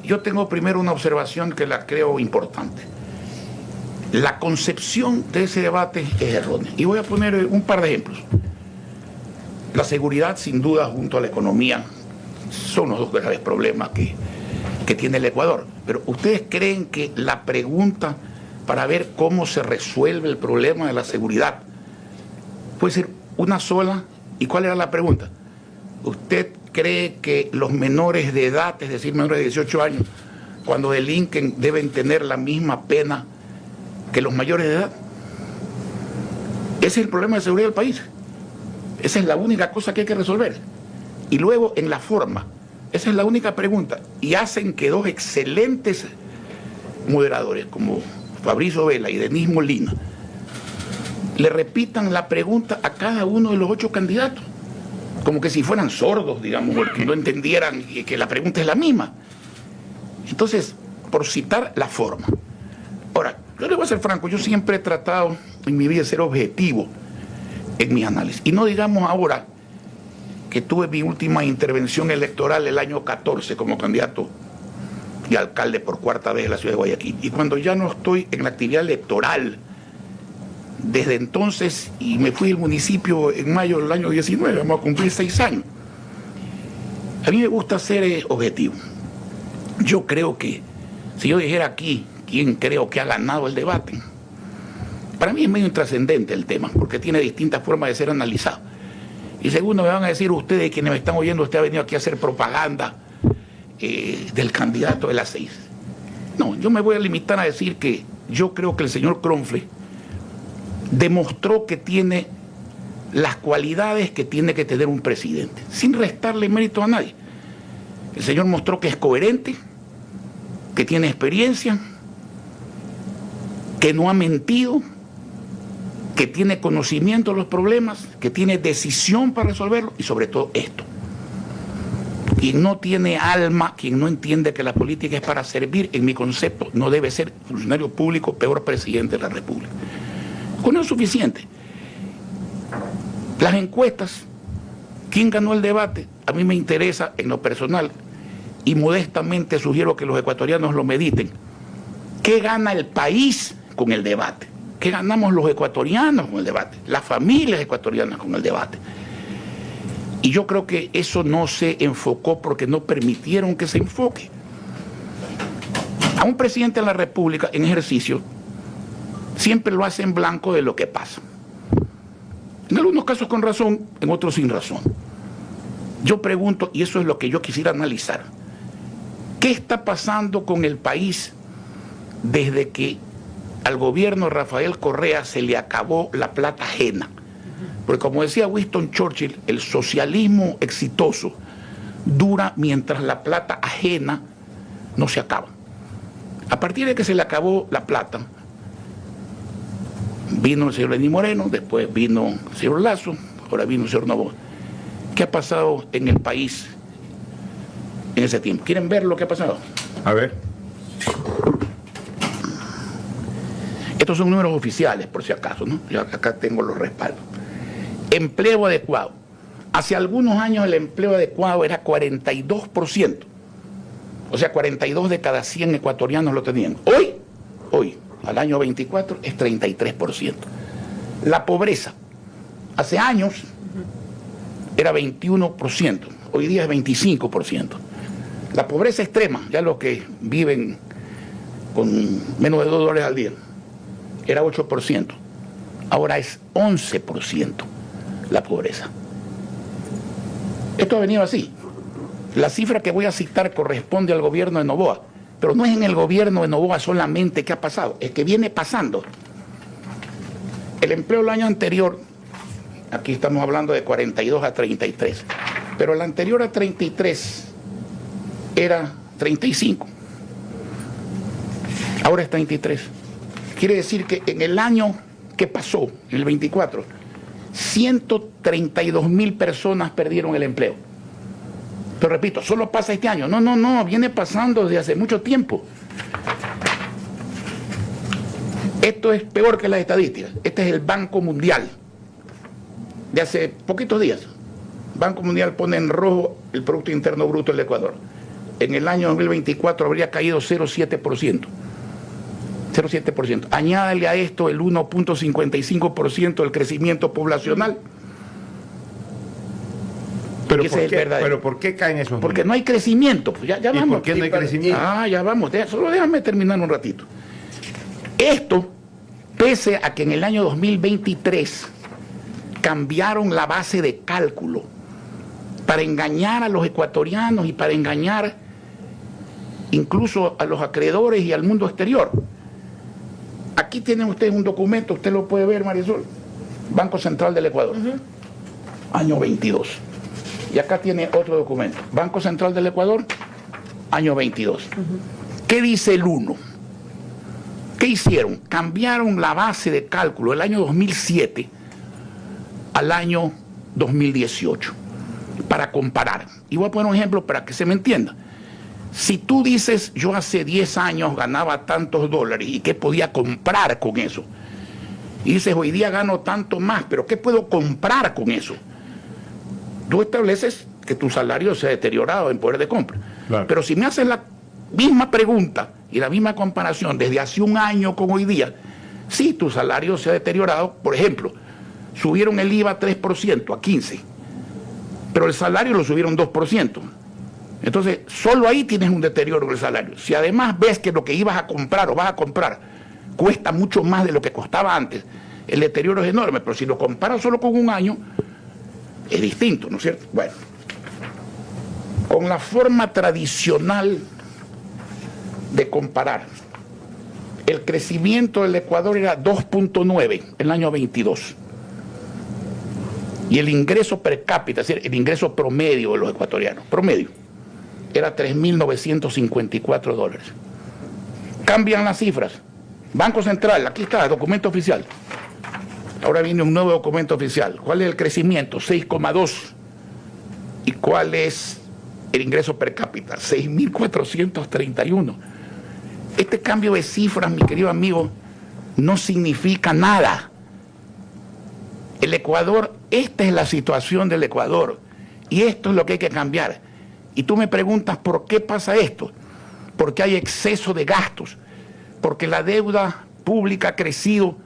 yo tengo primero una observación que la creo importante. La concepción de ese debate es errónea. Y voy a poner un par de ejemplos. La seguridad, sin duda, junto a la economía, son los dos graves problemas que tiene el Ecuador. Pero ¿ustedes creen que la pregunta para ver cómo se resuelve el problema de la seguridad puede ser una sola? ¿Y cuál era la pregunta? ¿Usted cree que los menores de edad, es decir, menores de 18 años, cuando delinquen deben tener la misma pena que los mayores de edad? Ese es el problema de seguridad del país. Esa es la única cosa que hay que resolver. Y luego, en la forma, esa es la única pregunta. Y hacen que dos excelentes moderadores, como Fabrizio Vela y Denis Molina, le repitan la pregunta a cada uno de los 8 candidatos. Como que si fueran sordos, digamos, porque no entendieran que la pregunta es la misma. Entonces, por citar la forma. Ahora, yo le voy a ser franco, yo siempre he tratado en mi vida de ser objetivo en mi análisis. Y no digamos ahora que tuve mi última intervención electoral el año 14 como candidato y alcalde por 4ª vez de la ciudad de Guayaquil. Y cuando ya no estoy en la actividad electoral, desde entonces, y me fui del municipio en mayo del año 19, vamos a cumplir 6 años. A mí me gusta ser objetivo. Yo creo que, si yo dijera aquí quién creo que ha ganado el debate, para mí es medio intrascendente el tema, porque tiene distintas formas de ser analizado. Y segundo, me van a decir ustedes, quienes me están oyendo, usted ha venido aquí a hacer propaganda del candidato de las 6. No, yo me voy a limitar a decir que yo creo que el señor Kronfle demostró que tiene las cualidades que tiene que tener un presidente, sin restarle mérito a nadie. El señor mostró que es coherente, que tiene experiencia, que no ha mentido, que tiene conocimiento de los problemas, que tiene decisión para resolverlos y sobre todo esto. Quien no tiene alma, quien no entiende que la política es para servir, en mi concepto, no debe ser funcionario público, peor presidente de la República. Con eso es suficiente. Las encuestas, ¿quién ganó el debate? A mí me interesa en lo personal y modestamente sugiero que los ecuatorianos lo mediten. ¿Qué gana el país con el debate? ¿Qué ganamos los ecuatorianos con el debate? Las familias ecuatorianas con el debate. Y yo creo que eso no se enfocó porque no permitieron que se enfoque. A un presidente de la República en ejercicio siempre lo hace en blanco de lo que pasa. En algunos casos con razón, en otros sin razón. Yo pregunto, y eso es lo que yo quisiera analizar, ¿qué está pasando con el país desde que al gobierno de Rafael Correa se le acabó la plata ajena? Porque como decía Winston Churchill, el socialismo exitoso dura mientras la plata ajena no se acaba. A partir de que se le acabó la plata, vino el señor Lenín Moreno, después vino el señor Lasso, ahora vino el señor Noboa. ¿Qué ha pasado en el país en ese tiempo? ¿Quieren ver lo que ha pasado? A ver. Estos son números oficiales, por si acaso, ¿no? Yo acá tengo los respaldos. Empleo adecuado. Hace algunos años el empleo adecuado era 42%. O sea, 42 de cada 100 ecuatorianos lo tenían. Hoy, al año 24, es 33%. La pobreza, hace años era 21%, hoy día es 25%. La pobreza extrema, ya los que viven con menos de $2 al día, era 8%, ahora es 11% la pobreza. Esto ha venido así. La cifra que voy a citar corresponde al gobierno de Noboa, pero no es en el gobierno de Noboa solamente que ha pasado, es que viene pasando. El empleo del año anterior, aquí estamos hablando de 42 a 33, pero el anterior a 33 era 35, ahora es 33. Quiere decir que en el año que pasó, en el 24, 132.000 personas perdieron el empleo. Pero repito, solo pasa este año. No, viene pasando desde hace mucho tiempo. Esto es peor que las estadísticas. Este es el Banco Mundial de hace poquitos días. Banco Mundial pone en rojo el Producto Interno Bruto del Ecuador. en el año 2024 habría caído 0,7%. 0,7%. Añádale a esto el 1,55% del crecimiento poblacional. ¿Pero por qué caen esos números? Porque no hay crecimiento. Pues ya vamos. ¿Por qué no hay crecimiento? Ya vamos. Solo déjame terminar un ratito. Esto, pese a que en el año 2023 cambiaron la base de cálculo para engañar a los ecuatorianos y para engañar incluso a los acreedores y al mundo exterior. Aquí tienen ustedes un documento, usted lo puede ver, Marisol, Banco Central del Ecuador, año 22. Y acá tiene otro documento, Banco Central del Ecuador, año 22. ¿Qué dice el 1? ¿Qué hicieron? Cambiaron la base de cálculo del año 2007 al año 2018 para comparar. Y voy a poner un ejemplo para que se me entienda. Si tú dices, yo hace 10 años ganaba tantos dólares y qué podía comprar con eso, y dices, hoy día gano tanto más, pero ¿qué puedo comprar con eso? Tú estableces que tu salario se ha deteriorado en poder de compra. Claro. Pero si me haces la misma pregunta y la misma comparación desde hace un año con hoy día, sí, tu salario se ha deteriorado. Por ejemplo, subieron el IVA 3% a 15%, pero el salario lo subieron 2%. Entonces, solo ahí tienes un deterioro del salario. Si además ves que lo que ibas a comprar o vas a comprar cuesta mucho más de lo que costaba antes, el deterioro es enorme. Pero si lo comparas solo con un año, es distinto, ¿no es cierto? Bueno, con la forma tradicional de comparar, el crecimiento del Ecuador era 2,9 en el año 22. Y el ingreso per cápita, es decir, el ingreso promedio de los ecuatorianos, promedio, era 3.954 dólares. Cambian las cifras. Banco Central, aquí está, documento oficial. Ahora viene un nuevo documento oficial. ¿Cuál es el crecimiento? 6,2. ¿Y cuál es el ingreso per cápita? 6.431. Este cambio de cifras, mi querido amigo, no significa nada. El Ecuador, esta es la situación del Ecuador. Y esto es lo que hay que cambiar. Y tú me preguntas, ¿por qué pasa esto? Porque hay exceso de gastos. Porque la deuda pública ha crecido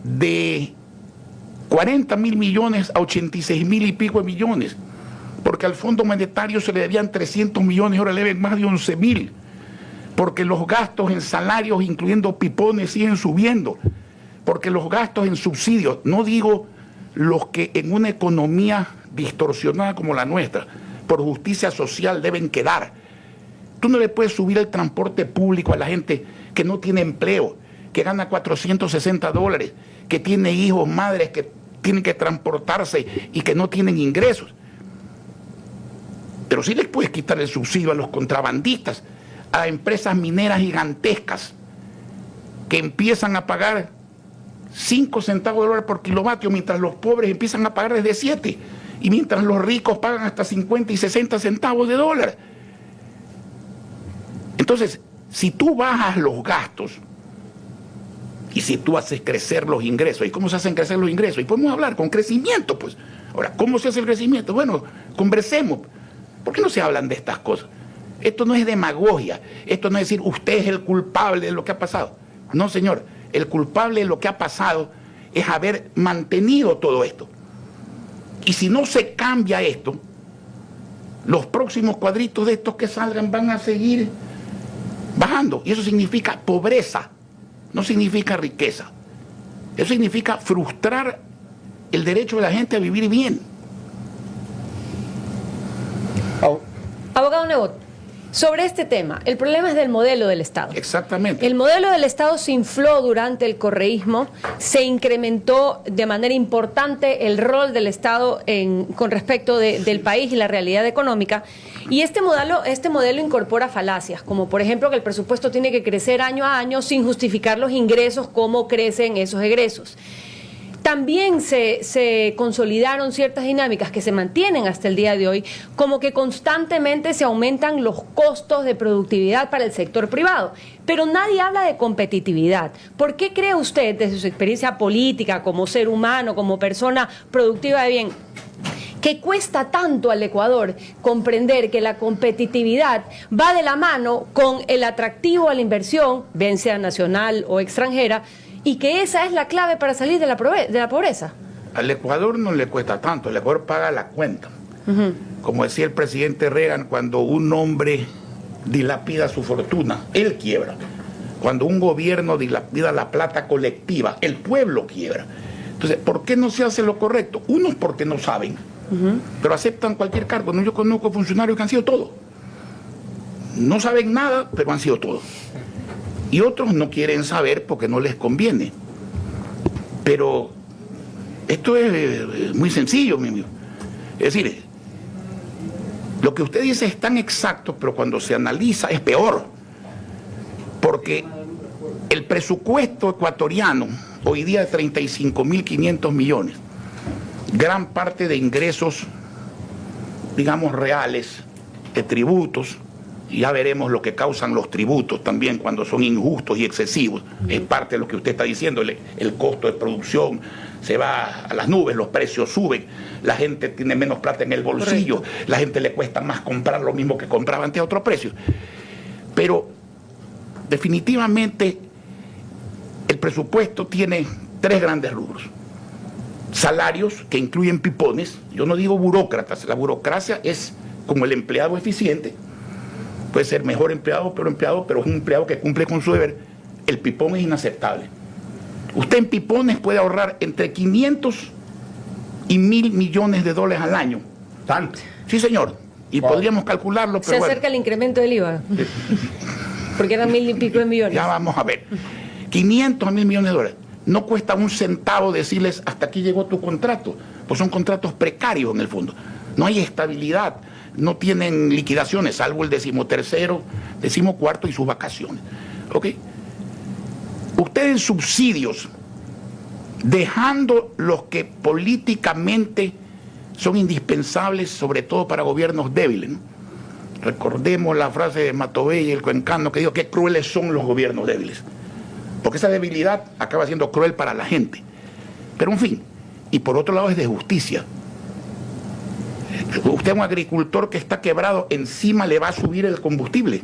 de 40.000 millones a 86.000 y pico de millones, porque al Fondo Monetario se le debían 300 millones, ahora le deben más de 11.000, porque los gastos en salarios, incluyendo pipones, siguen subiendo, porque los gastos en subsidios, no digo los que en una economía distorsionada como la nuestra, por justicia social deben quedar. Tú no le puedes subir el transporte público a la gente que no tiene empleo, que gana 460 dólares, que tiene hijos, madres que tienen que transportarse y que no tienen ingresos. Pero sí les puedes quitar el subsidio a los contrabandistas, a empresas mineras gigantescas que empiezan a pagar 5 centavos de dólar por kilovatio, mientras los pobres empiezan a pagar desde 7, y mientras los ricos pagan hasta 50 y 60 centavos de dólar. Entonces, si tú bajas los gastos y si tú haces crecer los ingresos, ¿y cómo se hacen crecer los ingresos? Y podemos hablar con crecimiento, pues. Ahora, ¿cómo se hace el crecimiento? Bueno, conversemos. ¿Por qué no se hablan de estas cosas? Esto no es demagogia, esto no es decir usted es el culpable de lo que ha pasado. No, señor, el culpable de lo que ha pasado es haber mantenido todo esto. Y si no se cambia esto, los próximos cuadritos de estos que salgan van a seguir bajando. Y eso significa pobreza, no significa riqueza. Eso significa frustrar el derecho de la gente a vivir bien. Abogado Nebot, sobre este tema, el problema es del modelo del Estado. Exactamente. El modelo del Estado se infló durante el correísmo, se incrementó de manera importante el rol del Estado con respecto del país y la realidad económica, y este modelo incorpora falacias, como por ejemplo que el presupuesto tiene que crecer año a año sin justificar los ingresos, cómo crecen esos egresos. También se consolidaron ciertas dinámicas que se mantienen hasta el día de hoy, como que constantemente se aumentan los costos de productividad para el sector privado, pero nadie habla de competitividad. ¿Por qué cree usted, desde su experiencia política, como ser humano, como persona productiva de bien, que cuesta tanto al Ecuador comprender que la competitividad va de la mano con el atractivo a la inversión, bien sea nacional o extranjera, y que esa es la clave para salir de la pobreza? Al Ecuador no le cuesta tanto, el Ecuador paga la cuenta. Como decía el presidente Reagan, cuando un hombre dilapida su fortuna, él quiebra. Cuando un gobierno dilapida la plata colectiva, el pueblo quiebra. Entonces, ¿por qué no se hace lo correcto? Unos porque no saben, pero aceptan cualquier cargo. No, yo conozco funcionarios que han sido todo. No saben nada, pero han sido todo. Y otros no quieren saber porque no les conviene. Pero esto es muy sencillo, mi amigo. Es decir, lo que usted dice es tan exacto, pero cuando se analiza es peor. Porque el presupuesto ecuatoriano, hoy día de 35.500 millones, gran parte de ingresos, digamos, reales, de tributos, y ya veremos lo que causan los tributos también cuando son injustos y excesivos, es parte de lo que usted está diciendo, el costo de producción se va a las nubes, los precios suben, la gente tiene menos plata en el bolsillo, correcto, la gente le cuesta más comprar lo mismo que compraba antes a otro precio. Pero definitivamente el presupuesto tiene tres grandes rubros. Salarios, que incluyen pipones, yo no digo burócratas, la burocracia es como el empleado eficiente, puede ser mejor empleado, pero es un empleado que cumple con su deber. El pipón es inaceptable. Usted en pipones puede ahorrar entre 500 y 1.000 millones de dólares al año. ¿Tanto? Sí, señor. Y podríamos calcularlo, pero se acerca el incremento del IVA. Porque eran 1.000 y pico de millones. Ya vamos a ver. 500 a 1.000 millones de dólares. No cuesta un centavo decirles hasta aquí llegó tu contrato. Pues son contratos precarios en el fondo. No hay estabilidad. No tienen liquidaciones, salvo el 13º, 14º y sus vacaciones. ¿Ok? Ustedes subsidios, dejando los que políticamente son indispensables, sobre todo para gobiernos débiles, ¿no? Recordemos la frase de Matobey y el cuencano que dijo que crueles son los gobiernos débiles. Porque esa debilidad acaba siendo cruel para la gente. Pero en fin, y por otro lado es de justicia. Usted es un agricultor que está quebrado, encima le va a subir el combustible.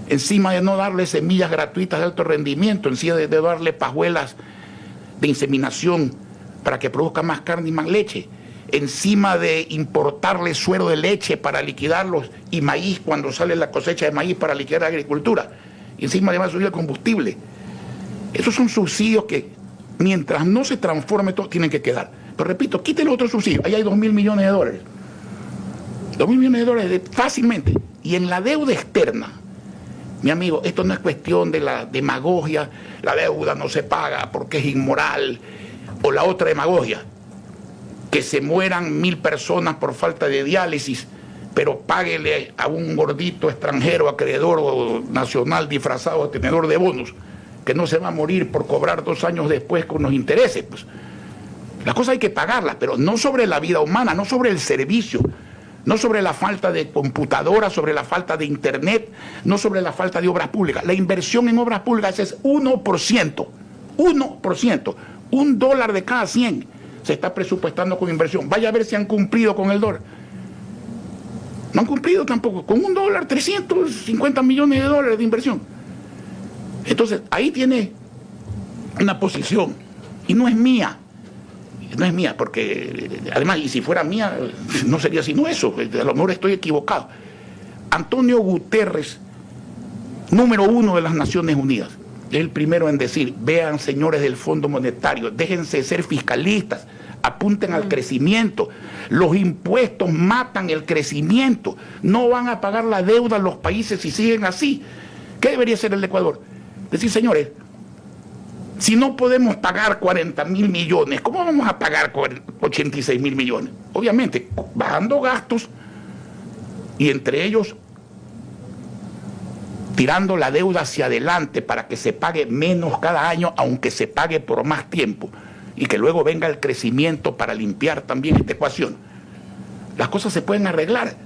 Encima de no darle semillas gratuitas de alto rendimiento, encima de darle pajuelas de inseminación para que produzca más carne y más leche, encima de importarle suero de leche para liquidarlos y maíz cuando sale la cosecha de maíz para liquidar la agricultura, y encima le va a subir el combustible. Esos son subsidios que mientras no se transforme todo tienen que quedar. Pero repito, quiten los otros subsidios, ahí hay 2.000 millones de dólares. 2.000 millones de dólares fácilmente. Y en la deuda externa, mi amigo, esto no es cuestión de la demagogia, la deuda no se paga porque es inmoral, o la otra demagogia, que se mueran 1.000 personas por falta de diálisis, pero páguele a un gordito extranjero, acreedor o nacional disfrazado de tenedor de bonos, que no se va a morir por cobrar 2 años después con los intereses. Pues las cosas hay que pagarlas, pero no sobre la vida humana, no sobre el servicio, no sobre la falta de computadoras, sobre la falta de internet, no sobre la falta de obras públicas. La inversión en obras públicas es 1%, 1%, $1 de cada 100 se está presupuestando con inversión. Vaya a ver si han cumplido con el dólar. No han cumplido tampoco. Con $1, 350 millones de dólares de inversión. Entonces, ahí tiene una posición, y no es mía. No es mía, porque además, y si fuera mía, no sería sino eso, a lo mejor estoy equivocado. Antonio Guterres, número 1 de las Naciones Unidas, es el primero en decir, vean señores del Fondo Monetario, déjense de ser fiscalistas, apunten al crecimiento, los impuestos matan el crecimiento, no van a pagar la deuda los países si siguen así. ¿Qué debería hacer el Ecuador? Decir, señores, si no podemos pagar 40.000 millones, ¿cómo vamos a pagar 86.000 millones? Obviamente, bajando gastos y entre ellos tirando la deuda hacia adelante para que se pague menos cada año, aunque se pague por más tiempo, y que luego venga el crecimiento para limpiar también esta ecuación. Las cosas se pueden arreglar.